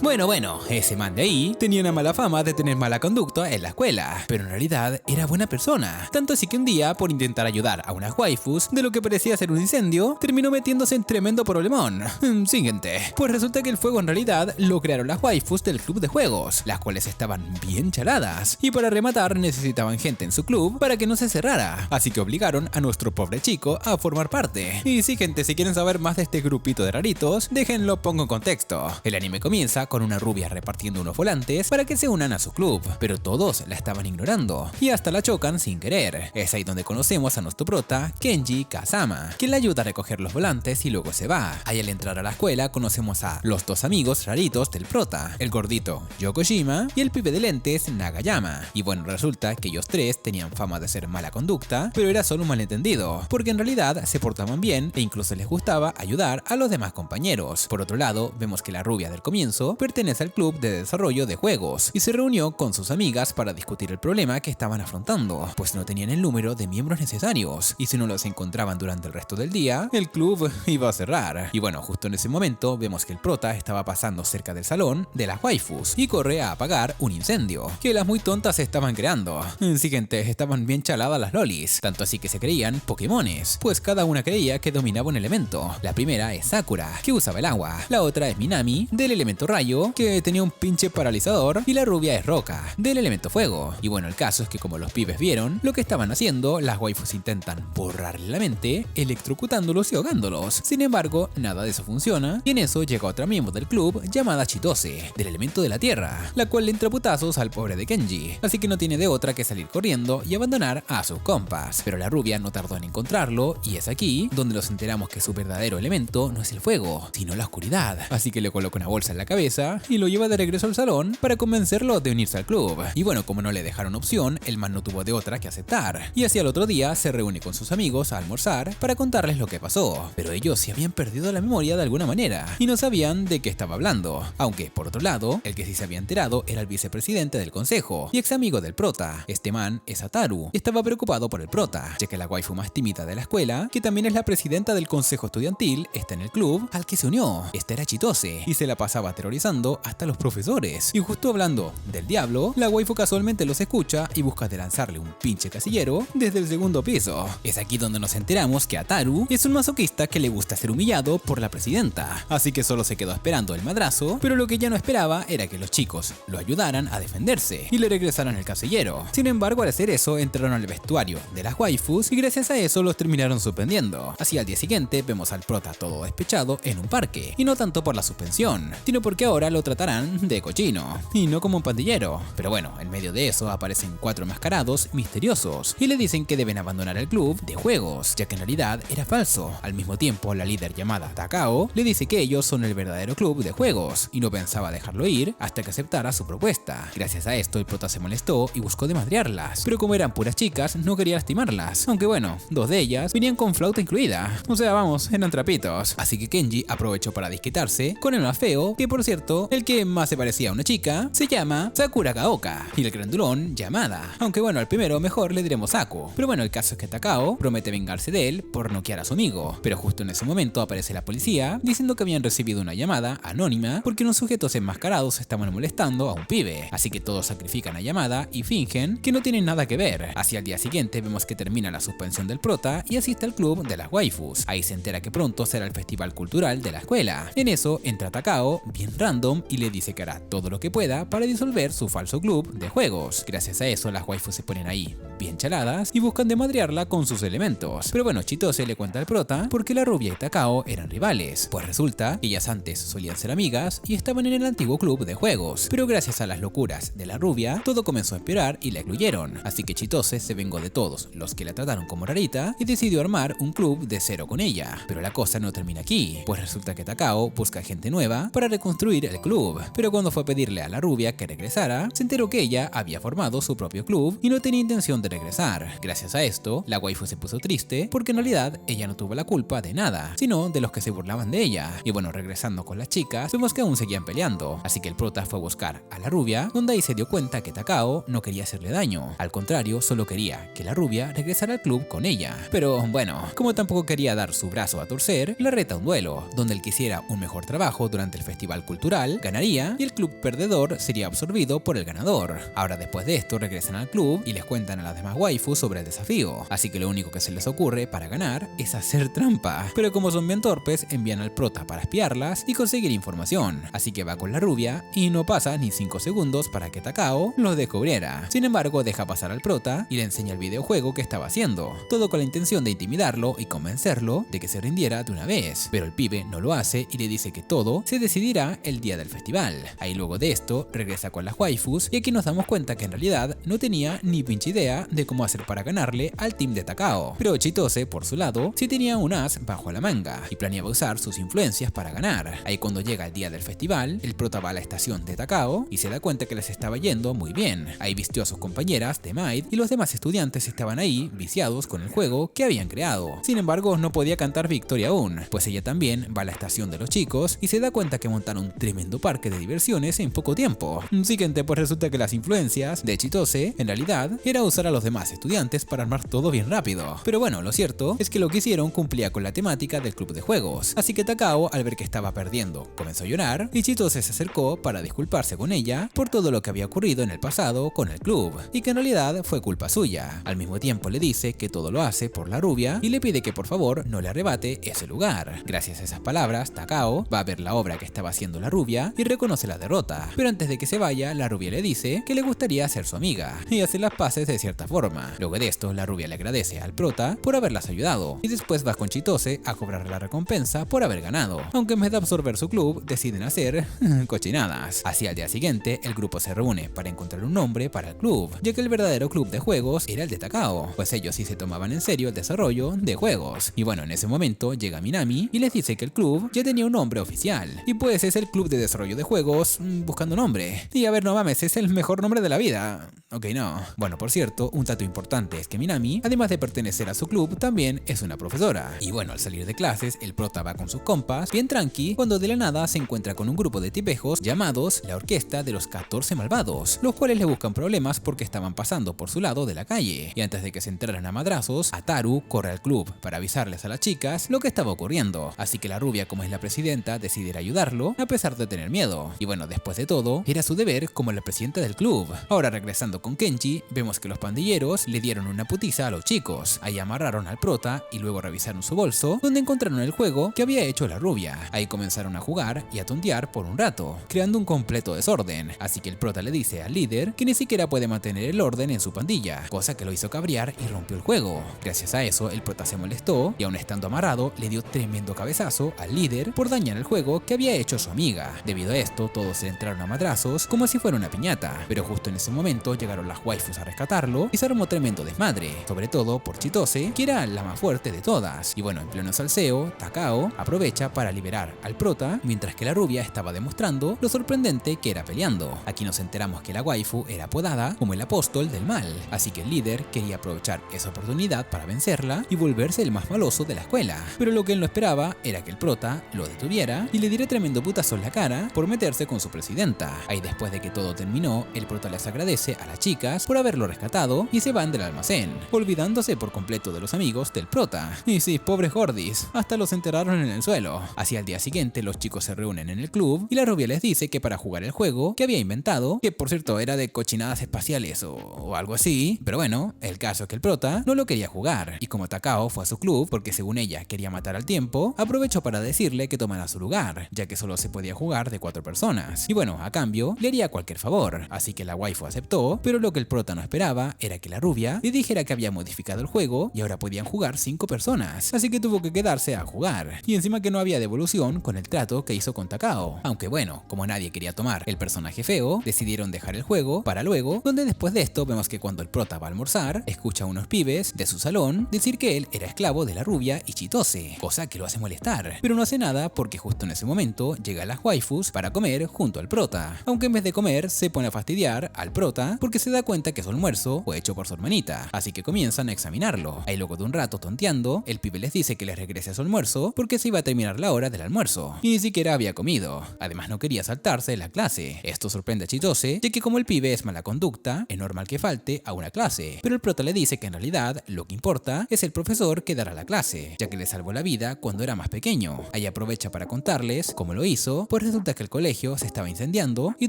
Bueno, ese man de ahí tenía una mala fama de tener mala conducta en la escuela, pero en realidad era buena persona. Tanto así que un día, por intentar ayudar a unas waifus de lo que parecía ser un incendio, terminó metiéndose en tremendo problemón. Siguiente. Pues resulta que el fuego en realidad lo crearon las waifus del club de juegos, las cuales estaban bien chaladas, y para rematar necesitaban gente en su club para que no se cerrara, así que obligaron a nuestro pobre chico a formar parte. Y sí, gente, si quieren saber más de este grupito de raritos, déjenlo pongo en contexto. El anime comienza con una rubia repartiendo unos volantes para que se unan a su club, pero todos la estaban ignorando y hasta la chocan sin querer. Es ahí donde conocemos a nuestro prota, Kenji Kazama, quien le ayuda a recoger los volantes y luego se va. Ahí al entrar a la escuela conocemos a los dos amigos raritos del prota, el gordito Yokoshima y el pibe de lentes Nagayama. Y bueno, resulta que ellos tres tenían fama de ser mala conducta, pero era solo un malentendido, porque en realidad se portaban bien e incluso les gustaba ayudar a los demás compañeros. Por otro lado, vemos que la rubia del comienzo pertenece al club de desarrollo de juegos y se reunió con sus amigas para discutir el problema que estaban afrontando, pues no tenían el número de miembros necesarios y si no los encontraban durante el resto del día, el club iba a cerrar. Y bueno, justo en ese momento vemos que el prota estaba pasando cerca del salón de las waifus y corre a apagar un incendio que las muy tontas estaban creando. Siguiente, estaban bien chaladas las lolis, tanto así que se creían Pokémones, pues cada una creía que dominaba un elemento. La primera es Sakura, que usaba el agua, la otra es Minami, del elemento rayo, que tenía un pinche paralizador, y la rubia es Roca, del elemento fuego. Y bueno, el caso es que como los pibes vieron lo que estaban haciendo, las waifus intentan borrarle la mente, electrocutándolos y ahogándolos. Sin embargo, nada de eso funciona, y en eso llega otra miembro del club llamada Chitose, del elemento de la tierra, la cual le entra putazos al pobre de Kenji, así que no tiene de otra que salir corriendo y abandonar a sus compas. Pero la rubia no tardó en encontrarlo, y es aquí donde nos enteramos que su verdadero elemento no es el fuego, sino la oscuridad. Así que le coloca una bolsa en la cabeza y lo lleva de regreso al salón para convencerlo de unirse al club. Y bueno, como no le dejaron opción, el man no tuvo de otra que aceptar. Y así al otro día se reúne con sus amigos a almorzar para contarles lo que pasó. Pero ellos se habían perdido la memoria de alguna manera y no sabían de qué estaba hablando. Aunque, por otro lado, el que sí se había enterado era el vicepresidente del consejo y ex amigo del prota. Este man es Ataru. Estaba preocupado por el prota, ya que la waifu más tímida de la escuela, que también es la presidenta del consejo estudiantil, está en el club al que se unió. Esta era Chitose y se la pasaba aterrorizando hasta los profesores. Y justo hablando del diablo, la waifu casualmente los escucha y busca de lanzarle un pinche casillero desde el segundo piso. Es aquí donde nos enteramos que Ataru es un masoquista que le gusta ser humillado por la presidenta, así que solo se quedó esperando el madrazo, pero lo que ya no esperaba era que los chicos lo ayudaran a defenderse y le regresaran el casillero. Sin embargo, al hacer eso, entraron al vestuario de las waifus y gracias a eso los terminaron suspendiendo. Así al día siguiente vemos al prota todo despechado en un parque, y no tanto por la suspensión, sino porque ahora lo tratarán de cochino, y no como un pandillero. Pero bueno, en medio de eso aparecen 4 mascarados misteriosos, y le dicen que deben abandonar el club de juegos, ya que en realidad era falso. Al mismo tiempo, la líder llamada Takao le dice que ellos son el verdadero club de juegos, y no pensaba dejarlo ir hasta que aceptara su propuesta. Gracias a esto, el prota se molestó y buscó de madrearlas, pero como eran puras chicas, no quería lastimarlas, aunque bueno, 2 de ellas venían con flauta incluida, o sea, vamos, eran trapitos. Así que Kenji aprovechó para desquitarse con el más feo, que por cierto, el que más se parecía a una chica, se llama Sakura Gaoka, y el grandulón Yamada, aunque bueno, al primero mejor le diremos Saku. Pero bueno, el caso es que Takao promete vengarse de él por noquear a su amigo, pero justo en ese momento aparece la policía diciendo que habían recibido una llamada anónima porque unos sujetos enmascarados estaban molestando a un pibe, así que todos sacrifican a Yamada y fingen que no tienen nada que ver. Hacia el día siguiente vemos que termina la suspensión del prota y asiste al club de las waifus. Ahí se entera que pronto será el festival cultural de la escuela. En eso entra Takao, bien random, y le dice que hará todo lo que pueda para disolver su falso club de juegos. Gracias a eso las waifus se ponen ahí bien chaladas y buscan de madrearla con sus elementos. Pero bueno, Chitose le cuenta al prota porque la rubia y Takao eran rivales, pues resulta que ellas antes solían ser amigas y estaban en el antiguo club de juegos, pero gracias a las locuras de la rubia todo comenzó a empeorar y la excluyeron, así que Chitose se vengó de todos los que la trataron como rarita y decidió armar un club de cero con ella. Pero la cosa no termina aquí, pues resulta que Takao busca gente nueva para reconstruir el club, pero cuando fue a pedirle a la rubia que regresara, se enteró que ella había formado su propio club y no tenía intención de regresar. Gracias a esto, la waifu se puso triste porque en realidad ella no tuvo la culpa de nada, sino de los que se burlaban de ella. Y bueno, regresando con las chicas, vemos que aún seguían peleando, así que el prota fue a buscar a la rubia, donde ahí se dio cuenta que Takao no quería hacerle daño, al contrario, solo quería que la rubia regresara al club con ella. Pero bueno, como tampoco quería dar su brazo a torcer, la reta a un duelo, donde él quisiera un mejor trabajo durante el festival cultural natural ganaría y el club perdedor sería absorbido por el ganador. Ahora después de esto regresan al club y les cuentan a las demás waifus sobre el desafío, así que lo único que se les ocurre para ganar es hacer trampa. Pero como son bien torpes, envían al prota para espiarlas y conseguir información, así que va con la rubia y no pasa ni 5 segundos para que Takao los descubriera. Sin embargo, deja pasar al prota y le enseña el videojuego que estaba haciendo, todo con la intención de intimidarlo y convencerlo de que se rindiera de una vez, pero el pibe no lo hace y le dice que todo se decidirá el día del festival. Ahí luego de esto regresa con las waifus y aquí nos damos cuenta que en realidad no tenía ni pinche idea de cómo hacer para ganarle al team de Takao, pero Chitose por su lado sí tenía un as bajo la manga y planeaba usar sus influencias para ganar. Ahí cuando llega el día del festival, el prota va a la estación de Takao y se da cuenta que les estaba yendo muy bien. Ahí vistió a sus compañeras de Maid y los demás estudiantes estaban ahí viciados con el juego que habían creado. Sin embargo, no podía cantar victoria aún, pues ella también va a la estación de los chicos y se da cuenta que montaron un tremendo parque de diversiones en poco tiempo. Siguiente, pues resulta que las influencias de Chitose en realidad era usar a los demás estudiantes para armar todo bien rápido. Pero bueno, lo cierto es que lo que hicieron cumplía con la temática del club de juegos, así que Takao, al ver que estaba perdiendo, comenzó a llorar y Chitose se acercó para disculparse con ella por todo lo que había ocurrido en el pasado con el club y que en realidad fue culpa suya. Al mismo tiempo le dice que todo lo hace por la rubia y le pide que por favor no le arrebate ese lugar. Gracias a esas palabras, Takao va a ver la obra que estaba haciendo la rubia y reconoce la derrota, pero antes de que se vaya, la rubia le dice que le gustaría ser su amiga y hacer las paces de cierta forma. Luego de esto, la rubia le agradece al prota por haberlas ayudado y después va con Chitose a cobrar la recompensa por haber ganado, aunque en vez de absorber su club deciden hacer cochinadas. Así al día siguiente, el grupo se reúne para encontrar un nombre para el club, ya que el verdadero club de juegos era el de Takao, pues ellos sí se tomaban en serio el desarrollo de juegos. Y bueno, en ese momento llega Minami y les dice que el club ya tenía un nombre oficial, y pues es el club de desarrollo de juegos buscando nombre. Y a ver, no mames, es el mejor nombre de la vida. Ok, no. Bueno, por cierto, un dato importante es que Minami, además de pertenecer a su club, también es una profesora. Y bueno, al salir de clases, el prota va con sus compas, bien tranqui, cuando de la nada se encuentra con un grupo de tipejos llamados la Orquesta de los 14 Malvados, los cuales le buscan problemas porque estaban pasando por su lado de la calle. Y antes de que se entraran a madrazos, Ataru corre al club para avisarles a las chicas lo que estaba ocurriendo. Así que la rubia, como es la presidenta, decide ir a ayudarlo a pesar de tener miedo. Y bueno, después de todo, era su deber como la presidenta del club. Ahora regresando con Kenji, vemos que los pandilleros le dieron una putiza a los chicos. Ahí amarraron al prota y luego revisaron su bolso, donde encontraron el juego que había hecho la rubia. Ahí comenzaron a jugar y a tontear por un rato, creando un completo desorden. Así que el prota le dice al líder que ni siquiera puede mantener el orden en su pandilla, cosa que lo hizo cabrear y rompió el juego. Gracias a eso, el prota se molestó y aun estando amarrado, le dio tremendo cabezazo al líder por dañar el juego que había hecho su amiga. Debido a esto, todos se entraron a madrazos como si fuera una piñata, pero justo en ese momento llegaron las waifus a rescatarlo y se armó tremendo desmadre, sobre todo por Chitose, que era la más fuerte de todas. Y bueno, en pleno salseo, Takao aprovecha para liberar al prota, mientras que la rubia estaba demostrando lo sorprendente que era peleando. Aquí nos enteramos que la waifu era apodada como el apóstol del mal, así que el líder quería aprovechar esa oportunidad para vencerla y volverse el más maloso de la escuela. Pero lo que él no esperaba era que el prota lo detuviera y le diera tremendo putazo en la cara por meterse con su presidenta. Ahí después de que todo terminó, el prota les agradece a las chicas por haberlo rescatado y se van del almacén, olvidándose por completo de los amigos del prota. Y sí, pobres gordis, hasta los enterraron en el suelo. Así al día siguiente los chicos se reúnen en el club y la rubia les dice que para jugar el juego que había inventado, que por cierto era de cochinadas espaciales o algo así, pero bueno, el caso es que el prota no lo quería jugar, y como Takao fue a su club porque según ella quería matar al tiempo, aprovechó para decirle que tomara su lugar, ya que solo se podía jugar de 4 personas. Y bueno, a cambio le haría cualquier favor, así que la waifu aceptó, pero lo que el prota no esperaba era que la rubia le dijera que había modificado el juego y ahora podían jugar 5 personas, así que tuvo que quedarse a jugar, y encima que no había devolución con el trato que hizo con Takao. Aunque bueno, como nadie quería tomar el personaje feo, decidieron dejar el juego para luego, donde después de esto vemos que cuando el prota va a almorzar, escucha a unos pibes de su salón decir que él era esclavo de la rubia y Chitose, cosa que lo hace molestar, pero no hace nada porque justo en ese momento llegan las waifus para comer junto al prota, aunque en vez de comer se pone a fastidiar al prota porque se da cuenta que su almuerzo fue hecho por su hermanita, así que comienzan a examinarlo. Ahí luego de un rato tonteando, el pibe les dice que les regrese a su almuerzo porque se iba a terminar la hora del almuerzo y ni siquiera había comido, además no quería saltarse la clase. Esto sorprende a Chitose, ya que como el pibe es mala conducta, es normal que falte a una clase, pero el prota le dice que en realidad lo que importa es el profesor que dará la clase, ya que le salvó la vida cuando era más pequeño. Ahí aprovecha para contarles cómo lo hizo, pues Pues resulta que el colegio se estaba incendiando y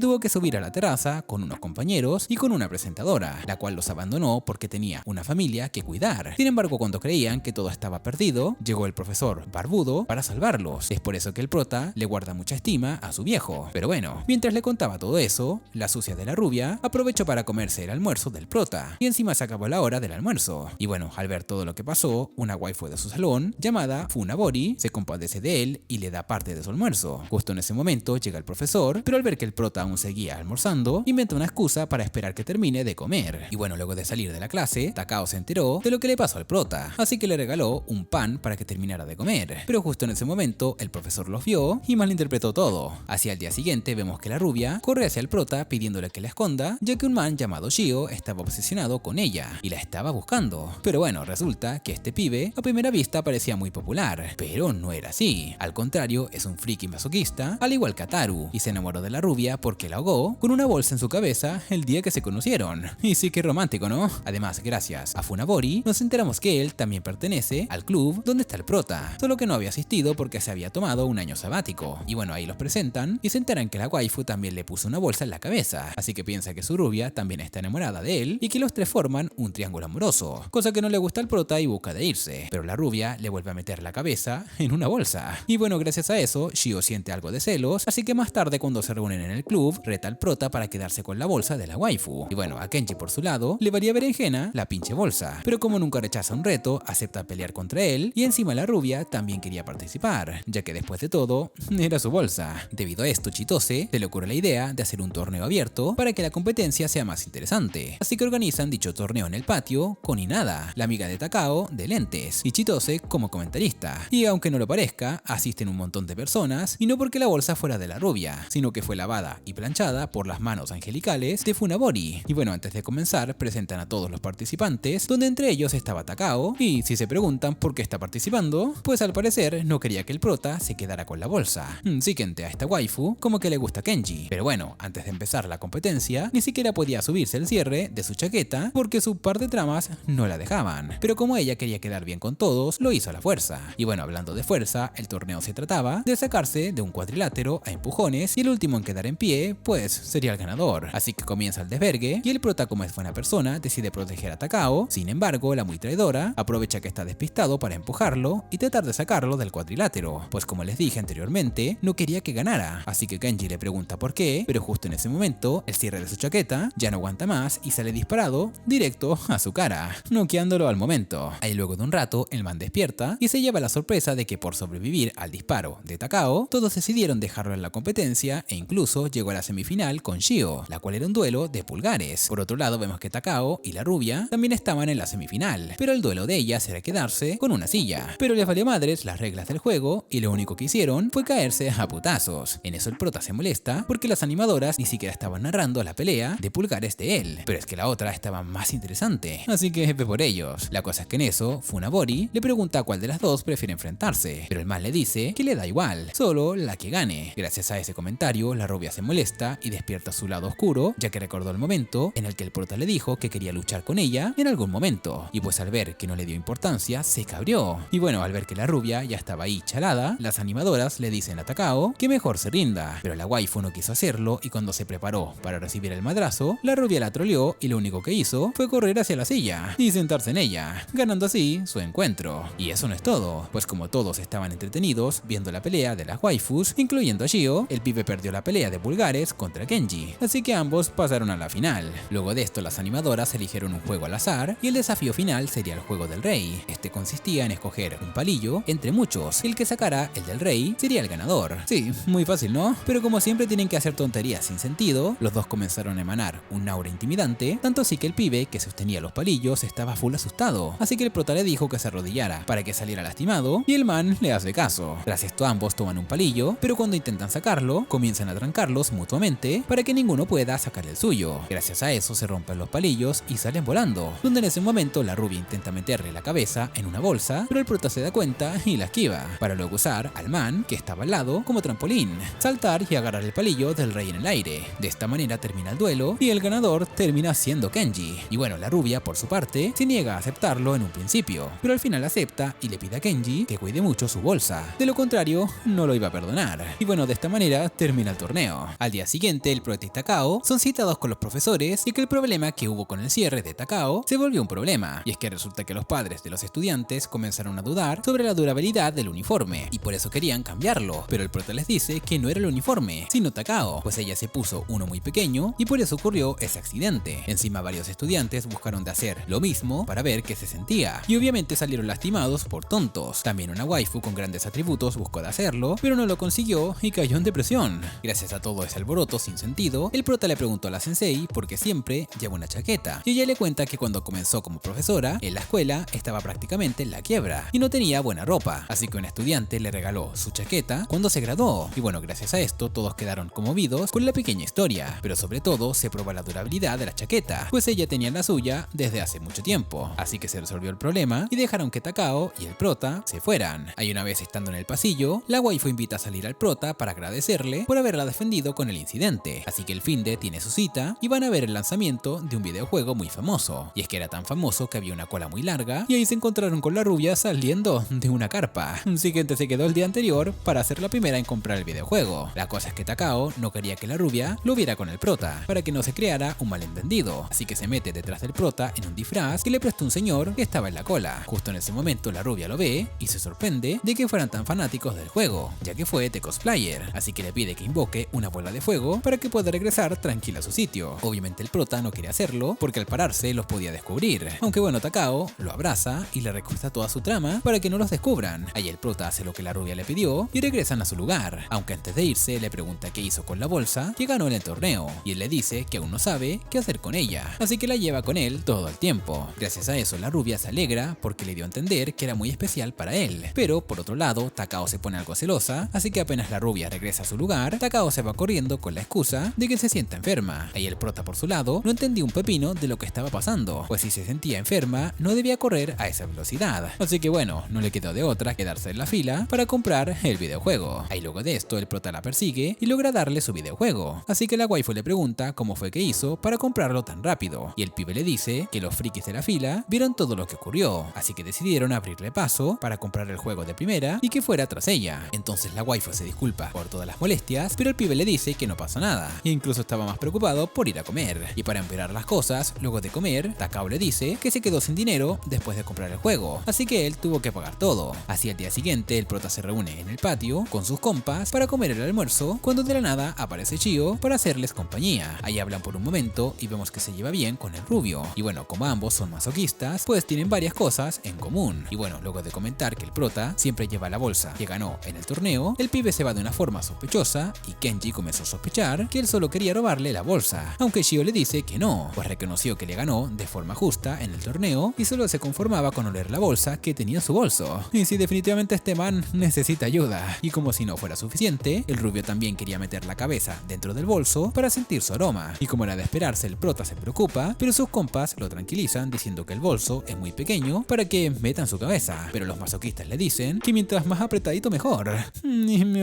tuvo que subir a la terraza con unos compañeros y con una presentadora, la cual los abandonó porque tenía una familia que cuidar. Sin embargo, cuando creían que todo estaba perdido, llegó el profesor Barbudo para salvarlos. Es por eso que el prota le guarda mucha estima a su viejo. Pero bueno, mientras le contaba todo eso, la sucia de la rubia aprovechó para comerse el almuerzo del prota y encima se acabó la hora del almuerzo. Y bueno, al ver todo lo que pasó, una waifu de su salón, llamada Funabori, se compadece de él y le da parte de su almuerzo. Justo en ese momento llega el profesor, pero al ver que el prota aún seguía almorzando, inventa una excusa para esperar que termine de comer. Y bueno, luego de salir de la clase, Takao se enteró de lo que le pasó al prota, así que le regaló un pan para que terminara de comer. Pero justo en ese momento, el profesor los vio y malinterpretó todo. Hacia el día siguiente vemos que la rubia corre hacia el prota pidiéndole que la esconda, ya que un man llamado Shio estaba obsesionado con ella y la estaba buscando. Pero bueno, resulta que este pibe a primera vista parecía muy popular, pero no era así. Al contrario, es un friki masoquista, al igual que Ataru, y se enamoró de la rubia porque la ahogó con una bolsa en su cabeza el día que se conocieron. Y sí que romántico, ¿no? Además, gracias a Funabori, nos enteramos que él también pertenece al club donde está el prota, solo que no había asistido porque se había tomado un año sabático. Y bueno, ahí los presentan y se enteran que la waifu también le puso una bolsa en la cabeza, así que piensa que su rubia también está enamorada de él y que los tres forman un triángulo amoroso, cosa que no le gusta al prota y busca de irse, pero la rubia le vuelve a meter la cabeza en una bolsa. Y bueno, gracias a eso, Shio siente algo de celos, así que más tarde cuando se reúnen en el club, reta al prota para quedarse con la bolsa de la waifu. Y bueno, a Kenji por su lado, le varía berenjena la pinche bolsa, pero como nunca rechaza un reto, acepta pelear contra él y encima la rubia también quería participar, ya que después de todo, era su bolsa. Debido a esto, Chitose se le ocurre la idea de hacer un torneo abierto para que la competencia sea más interesante, así que organizan dicho torneo en el patio con Inada, la amiga de Takao de lentes, y Chitose como comentarista. Y aunque no lo parezca, asisten un montón de personas, y no porque la bolsa fuera de la rubia, sino que fue lavada y planchada por las manos angelicales de Funabori. Y bueno, antes de comenzar, presentan a todos los participantes, donde entre ellos estaba Takao, y si se preguntan por qué está participando, pues al parecer no quería que el prota se quedara con la bolsa. Sí que a esta waifu como que le gusta Kenji. Pero bueno, antes de empezar la competencia, ni siquiera podía subirse el cierre de su chaqueta porque su par de tramas no la dejaban. Pero como ella quería quedar bien con todos, lo hizo a la fuerza. Y bueno, hablando de fuerza, el torneo se trataba de sacarse de un cuadrilátero a empujones y el último en quedar en pie, pues sería el ganador. Así que comienza el desvergue y el prota, como es buena persona, decide proteger a Takao. Sin embargo, la muy traidora aprovecha que está despistado para empujarlo y tratar de sacarlo del cuadrilátero, pues como les dije anteriormente, no quería que ganara. Así que Kenji le pregunta por qué, pero justo en ese momento, el cierre de su chaqueta ya no aguanta más y sale disparado directo a su cara, noqueándolo al momento. Ahí luego de un rato, el man despierta y se lleva la sorpresa de que por sobrevivir al disparo de Takao, todos decidieron dejarlo en la competencia e incluso llegó a la semifinal con Shio, la cual era un duelo de pulgares. Por otro lado, vemos que Takao y la rubia también estaban en la semifinal, pero el duelo de ellas era quedarse con una silla. Pero les valió madres las reglas del juego y lo único que hicieron fue caerse a putazos. En eso el prota se molesta porque las animadoras ni siquiera estaban narrando la pelea de pulgares de él, pero es que la otra estaba más interesante, así que F por ellos. La cosa es que en eso, Funabori le pregunta a cuál de las dos prefiere enfrentarse, pero el man le dice que le da igual, solo la que gane. Gracias a ese comentario, la rubia se molesta y despierta su lado oscuro, ya que recordó el momento en el que el prota le dijo que quería luchar con ella en algún momento, y pues al ver que no le dio importancia, se cabrió. Y bueno, al ver que la rubia ya estaba ahí chalada, las animadoras le dicen a Takao que mejor se rinda, pero la waifu no quiso hacerlo y cuando se preparó para recibir el madrazo, la rubia la troleó y lo único que hizo fue correr hacia la silla y sentarse en ella, ganando así su encuentro. Y eso no es todo, pues como todos estaban entretenidos viendo la pelea de las waifus, incluyendo a Shio, el pibe perdió la pelea de pulgares contra Kenji, así que ambos pasaron a la final. Luego de esto, las animadoras eligieron un juego al azar y el desafío final sería el juego del rey. Este consistía en escoger un palillo entre muchos, el que sacara el del rey sería el ganador. Sí, muy fácil, ¿no? Pero como siempre tienen que hacer tonterías sin sentido, los dos comenzaron a emanar un aura intimidante, tanto así que el pibe que sostenía los palillos estaba full asustado, así que el prota le dijo que se arrodillara para que saliera lastimado y el man le hace caso. Tras esto ambos toman un palillo, pero cuando intentan sacarlo, comienzan a trancarlos mutuamente para que ninguno pueda sacar el suyo. Gracias a eso se rompen los palillos y salen volando, donde en ese momento la rubia intenta meterle la cabeza en una bolsa, pero el prota se da cuenta y la esquiva, para luego usar al man que estaba al lado como trampolín, saltar y agarrar el palillo del rey en el aire. De esta manera termina el duelo y el ganador termina siendo Kenji. Y bueno, la rubia por su parte se niega a aceptarlo en un principio, pero al final acepta y le pide a Kenji que cuide mucho su bolsa, de lo contrario no lo iba a perdonar. Y y bueno, de esta manera termina el torneo. Al día siguiente, el prota y Takao son citados con los profesores y que el problema que hubo con el cierre de Takao se volvió un problema, y es que resulta que los padres de los estudiantes comenzaron a dudar sobre la durabilidad del uniforme y por eso querían cambiarlo, pero el prota les dice que no era el uniforme, sino Takao, pues ella se puso uno muy pequeño y por eso ocurrió ese accidente. Encima varios estudiantes buscaron de hacer lo mismo para ver qué se sentía, y obviamente salieron lastimados por tontos. También una waifu con grandes atributos buscó de hacerlo, pero no lo consiguió y cayó en depresión. Gracias a todo ese alboroto sin sentido, el prota le preguntó a la sensei por qué siempre lleva una chaqueta, y ella le cuenta que cuando comenzó como profesora, en la escuela estaba prácticamente en la quiebra y no tenía buena ropa, así que un estudiante le regaló su chaqueta cuando se graduó, y bueno, gracias a esto todos quedaron conmovidos con la pequeña historia, pero sobre todo se probó la durabilidad de la chaqueta, pues ella tenía la suya desde hace mucho tiempo, así que se resolvió el problema y dejaron que Takao y el prota se fueran. Ahí una vez estando en el pasillo, la waifu invita a salir al prota para agradecerle por haberla defendido con el incidente, así que el finde tiene su cita y van a ver el lanzamiento de un videojuego muy famoso, y es que era tan famoso que había una cola muy larga y ahí se encontraron con la rubia saliendo de una carpa. Siguiente se quedó el día anterior para ser la primera en comprar el videojuego. La cosa es que Takao no quería que la rubia lo viera con el prota, para que no se creara un malentendido, así que se mete detrás del prota en un disfraz que le prestó un señor que estaba en la cola. Justo en ese momento la rubia lo ve y se sorprende de que fueran tan fanáticos del juego, ya que fue de cosplayer, así que le pide que invoque una bola de fuego para que pueda regresar tranquila a su sitio. Obviamente el prota no quiere hacerlo porque al pararse los podía descubrir, aunque bueno, Takao lo abraza y le recuerda toda su trama para que no los descubran. Ahí el prota hace lo que la rubia le pidió y regresan a su lugar, aunque antes de irse le pregunta qué hizo con la bolsa que ganó en el torneo, y él le dice que aún no sabe qué hacer con ella, así que la lleva con él todo el tiempo. Gracias a eso la rubia se alegra porque le dio a entender que era muy especial para él, pero por otro lado Takao se pone algo celosa, así que apenas la rubia regresa a su lugar, Takao se va corriendo con la excusa de que se sienta enferma. Ahí el prota por su lado no entendía un pepino de lo que estaba pasando, pues si se sentía enferma no debía correr a esa velocidad, así que bueno, no le quedó de otra quedarse en la fila para comprar el videojuego. Ahí luego de esto el prota la persigue y logra darle su videojuego, así que la waifu le pregunta cómo fue que hizo para comprarlo tan rápido, y el pibe le dice que los frikis de la fila vieron todo lo que ocurrió, así que decidieron abrirle paso para comprar el juego de primera y que fuera tras ella. Entonces la waifu se disculpa por todas las molestias, pero el pibe le dice que no pasa nada, e incluso estaba más preocupado por ir a comer. Y para empeorar las cosas, luego de comer, Takao le dice que se quedó sin dinero después de comprar el juego, así que él tuvo que pagar todo. Así al día siguiente el prota se reúne en el patio con sus compas para comer el almuerzo, cuando de la nada aparece Chio para hacerles compañía. Ahí hablan por un momento y vemos que se lleva bien con el rubio, y bueno, como ambos son masoquistas, pues tienen varias cosas en común. Y bueno, luego de comentar que el prota siempre lleva la bolsa que ganó en el torneo, el pibe se va de una forma sospechosa y Kenji comenzó a sospechar que él solo quería robarle la bolsa, aunque Shio le dice que no, pues reconoció que le ganó de forma justa en el torneo y solo se conformaba con oler la bolsa que tenía en su bolso. Y sí, definitivamente este man necesita ayuda. Y como si no fuera suficiente, el rubio también quería meter la cabeza dentro del bolso para sentir su aroma, y como era de esperarse, el prota se preocupa, pero sus compas lo tranquilizan diciendo que el bolso es muy pequeño para que metan su cabeza, pero los masoquistas le dicen que mientras más apretadito mejor.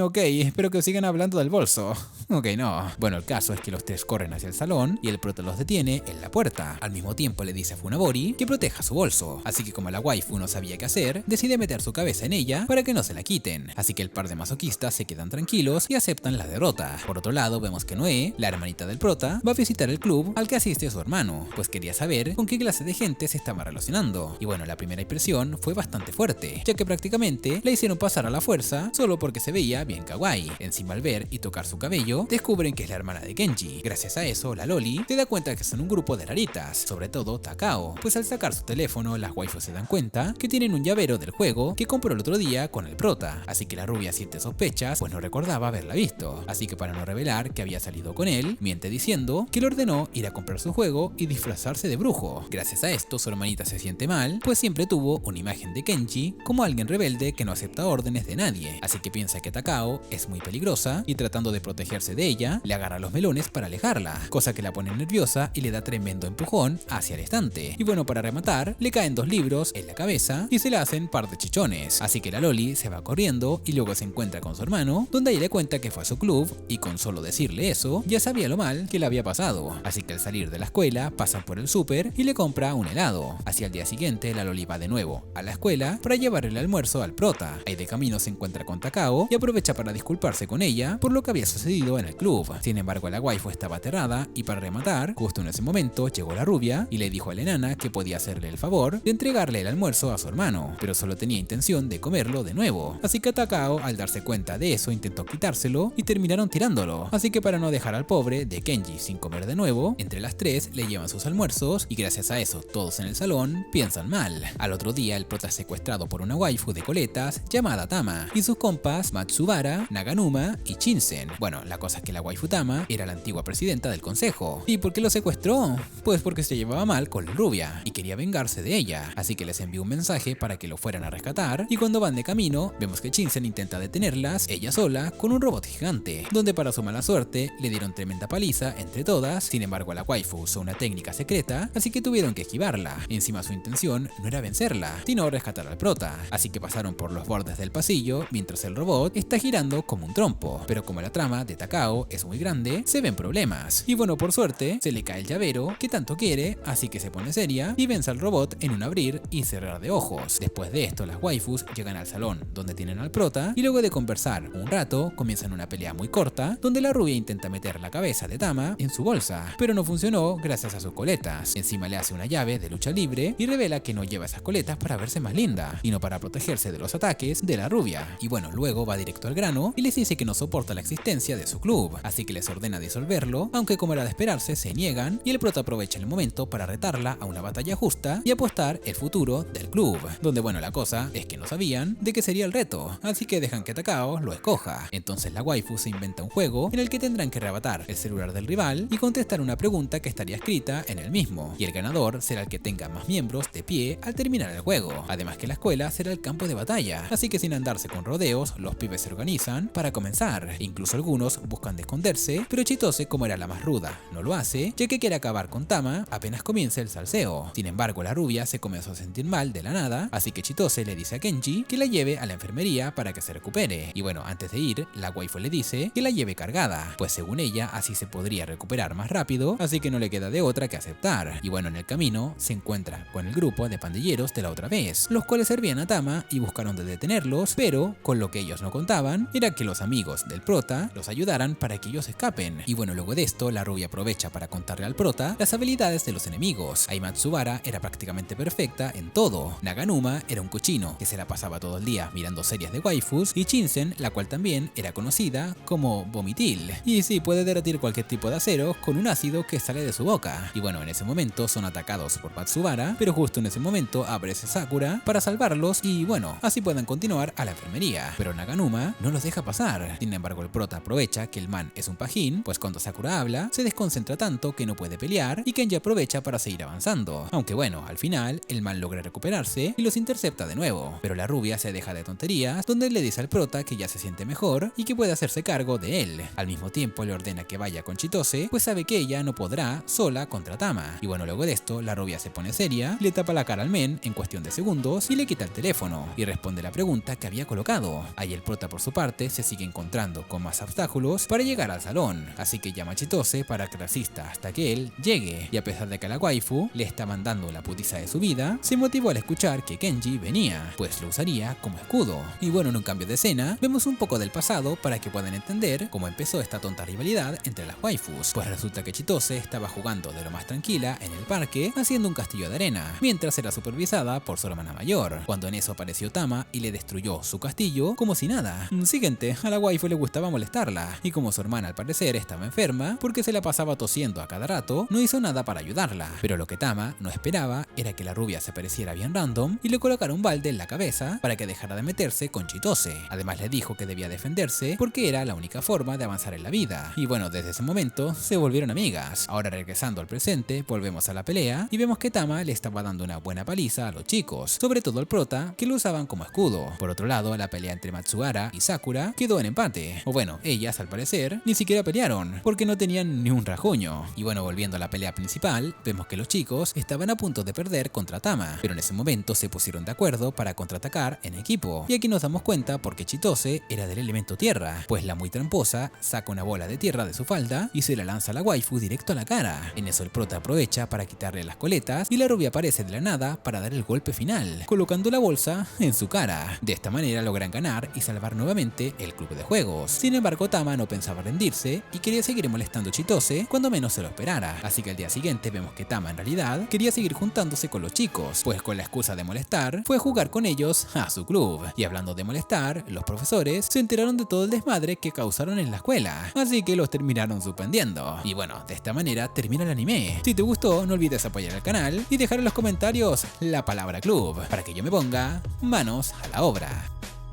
Ok, espero que sigan hablando del bolso. Ok, no. Bueno, el caso es que los tres corren hacia el salón y el prota los detiene en la puerta. Al mismo tiempo le dice a Funabori que proteja su bolso, así que como la waifu no sabía qué hacer, decide meter su cabeza en ella para que no se la quiten, así que el par de masoquistas se quedan tranquilos y aceptan la derrota. Por otro lado, vemos que Noé, la hermanita del prota, va a visitar el club al que asiste su hermano, pues quería saber con qué clase de gente se estaba relacionando. Y bueno, la primera impresión fue bastante fuerte, ya que prácticamente la hicieron pasar a la fuerza solo porque se veía bien kawaii. Encima al ver y tocar su cabello, descubren que es la hermana de Kenji. Gracias a eso, la Loli se da cuenta que son un grupo de raritas, sobre todo Takao, pues al sacar su teléfono, las waifus se dan cuenta que tienen un llavero del juego que compró el otro día con el prota, así que la rubia siente sospechas, pues no recordaba haberla visto, así que para no revelar que había salido con él, miente diciendo que le ordenó ir a comprar su juego y disfrazarse de brujo. Gracias a esto, su hermanita se siente mal, pues siempre tuvo una imagen de Kenji como alguien rebelde que no acepta órdenes de nadie, así que piensa que Takao es muy peligrosa y tratando de protegerse de ella, le agarra los melones para alejarla, cosa que la pone nerviosa y le da tremendo empujón hacia el estante. Y bueno, para rematar, le caen 2 libros en la cabeza y se le hacen par de chichones, así que la Loli se va corriendo y luego se encuentra con su hermano, donde ella le cuenta que fue a su club y con solo decirle eso, ya sabía lo mal que le había pasado, así que al salir de la escuela pasa por el súper y le compra un helado. Hacia el día siguiente, la Loli va de nuevo a la escuela para llevarle el almuerzo al prota. Ahí de camino se encuentra con Takao y aprovecha para para disculparse con ella por lo que había sucedido en el club. Sin embargo, la waifu estaba aterrada y para rematar, justo en ese momento llegó la rubia y le dijo a la enana que podía hacerle el favor de entregarle el almuerzo a su hermano, pero solo tenía intención de comerlo de nuevo. Así que Takao, al darse cuenta de eso, intentó quitárselo y terminaron tirándolo. Así que para no dejar al pobre de Kenji sin comer de nuevo, entre las tres le llevan sus almuerzos y gracias a eso todos en el salón piensan mal. Al otro día el prota es secuestrado por una waifu de coletas llamada Tama y sus compas Matsubara, Naganuma y Shinsen. Bueno, la cosa es que la waifu Tama era la antigua presidenta del consejo. ¿Y por qué lo secuestró? Pues porque se llevaba mal con la rubia y quería vengarse de ella, así que les envió un mensaje para que lo fueran a rescatar y cuando van de camino vemos que Shinsen intenta detenerlas ella sola con un robot gigante, donde para su mala suerte le dieron tremenda paliza entre todas. Sin embargo, la waifu usó una técnica secreta, así que tuvieron que esquivarla. Encima su intención no era vencerla, sino rescatar al prota, así que pasaron por los bordes del pasillo mientras el robot está girando como un trompo, pero como la trama de Takao es muy grande, se ven problemas. Y bueno, por suerte, se le cae el llavero que tanto quiere, así que se pone seria y vence al robot en un abrir y cerrar de ojos. Después de esto, las waifus llegan al salón donde tienen al prota y luego de conversar un rato, comienzan una pelea muy corta donde la rubia intenta meter la cabeza de Tama en su bolsa, pero no funcionó gracias a sus coletas. Encima le hace una llave de lucha libre y revela que no lleva esas coletas para verse más linda, sino para protegerse de los ataques de la rubia. Y bueno, luego va directo al grano y les dice que no soporta la existencia de su club, así que les ordena disolverlo, aunque como era de esperarse se niegan y el prota aprovecha el momento para retarla a una batalla justa y apostar el futuro del club, donde bueno, la cosa es que no sabían de qué sería el reto, así que dejan que Takao lo escoja. Entonces la waifu se inventa un juego en el que tendrán que arrebatar el celular del rival y contestar una pregunta que estaría escrita en el mismo, y el ganador será el que tenga más miembros de pie al terminar el juego. Además que la escuela será el campo de batalla, así que sin andarse con rodeos, los pibes se organizan para comenzar. Incluso algunos buscan de esconderse, pero Chitose, como era la más ruda, no lo hace, ya que quiere acabar con Tama apenas comience el salseo. Sin embargo, la rubia se comenzó a sentir mal de la nada, así que Chitose le dice a Kenji que la lleve a la enfermería para que se recupere. Y bueno, antes de ir, la waifu le dice que la lleve cargada, pues según ella así se podría recuperar más rápido, así que no le queda de otra que aceptar. Y bueno, en el camino se encuentra con el grupo de pandilleros de la otra vez, los cuales servían a Tama y buscaron de detenerlos, pero con lo que ellos no contaban era que los amigos del prota los ayudaran para que ellos escapen. Y bueno, luego de esto, la rubia aprovecha para contarle al prota las habilidades de los enemigos. Ai Matsubara era prácticamente perfecta en todo, Naganuma era un cochino que se la pasaba todo el día mirando series de waifus, y Shinsen, la cual también era conocida como Vomitil, y sí, puede derretir cualquier tipo de acero con un ácido que sale de su boca. Y bueno, en ese momento son atacados por Matsubara, pero justo en ese momento aparece Sakura para salvarlos y bueno, así puedan continuar a la enfermería, pero Naganuma no los deja pasar. Sin embargo, el prota aprovecha que el man es un pajín, pues cuando Sakura habla, se desconcentra tanto que no puede pelear y Kenji aprovecha para seguir avanzando. Aunque bueno, al final, el man logra recuperarse y los intercepta de nuevo, pero la rubia se deja de tonterías, donde le dice al prota que ya se siente mejor y que puede hacerse cargo de él. Al mismo tiempo le ordena que vaya con Chitose, pues sabe que ella no podrá sola contra Tama. Y bueno, luego de esto, la rubia se pone seria, le tapa la cara al men en cuestión de segundos y le quita el teléfono y responde la pregunta que había colocado. Ahí el prota por su parte se sigue encontrando con más obstáculos para llegar al salón, así que llama a Chitose para que resista hasta que él llegue, y a pesar de que la waifu le está mandando la putiza de su vida, se motivó al escuchar que Kenji venía, pues lo usaría como escudo. Y bueno, en un cambio de escena, vemos un poco del pasado para que puedan entender cómo empezó esta tonta rivalidad entre las waifus, pues resulta que Chitose estaba jugando de lo más tranquila en el parque, haciendo un castillo de arena, mientras era supervisada por su hermana mayor, cuando en eso apareció Tama y le destruyó su castillo como si nada. Siguiente, a la waifu le gustaba molestarla, y como su hermana al parecer estaba enferma porque se la pasaba tosiendo a cada rato, no hizo nada para ayudarla, pero lo que Tama no esperaba era que la rubia se pareciera bien random y le colocara un balde en la cabeza para que dejara de meterse con Chitose. Además le dijo que debía defenderse porque era la única forma de avanzar en la vida, y bueno, desde ese momento se volvieron amigas. Ahora regresando al presente, volvemos a la pelea y vemos que Tama le estaba dando una buena paliza a los chicos, sobre todo al prota, que lo usaban como escudo. Por otro lado, la pelea entre Matsubara y Sakura quedó en empate, o bueno, ellas al parecer ni siquiera pelearon, porque no tenían ni un rajuño. Y bueno, volviendo a la pelea principal, vemos que los chicos estaban a punto de perder contra Tama, pero en ese momento se pusieron de acuerdo para contraatacar en equipo. Y aquí nos damos cuenta porque Chitose era del elemento tierra, pues la muy tramposa saca una bola de tierra de su falda y se la lanza a la waifu directo a la cara. En eso el prota aprovecha para quitarle las coletas y la rubia aparece de la nada para dar el golpe final, colocando la bolsa en su cara. De esta manera logran ganar y salvar nuevamente finalmente el club de juegos. Sin embargo, Tama no pensaba rendirse y quería seguir molestando a Chitose cuando menos se lo esperara. Así que al día siguiente vemos que Tama en realidad quería seguir juntándose con los chicos, pues con la excusa de molestar, fue a jugar con ellos a su club. Y hablando de molestar, los profesores se enteraron de todo el desmadre que causaron en la escuela, así que los terminaron suspendiendo. Y bueno, de esta manera termina el anime. Si te gustó, no olvides apoyar al canal y dejar en los comentarios la palabra club, para que yo me ponga manos a la obra.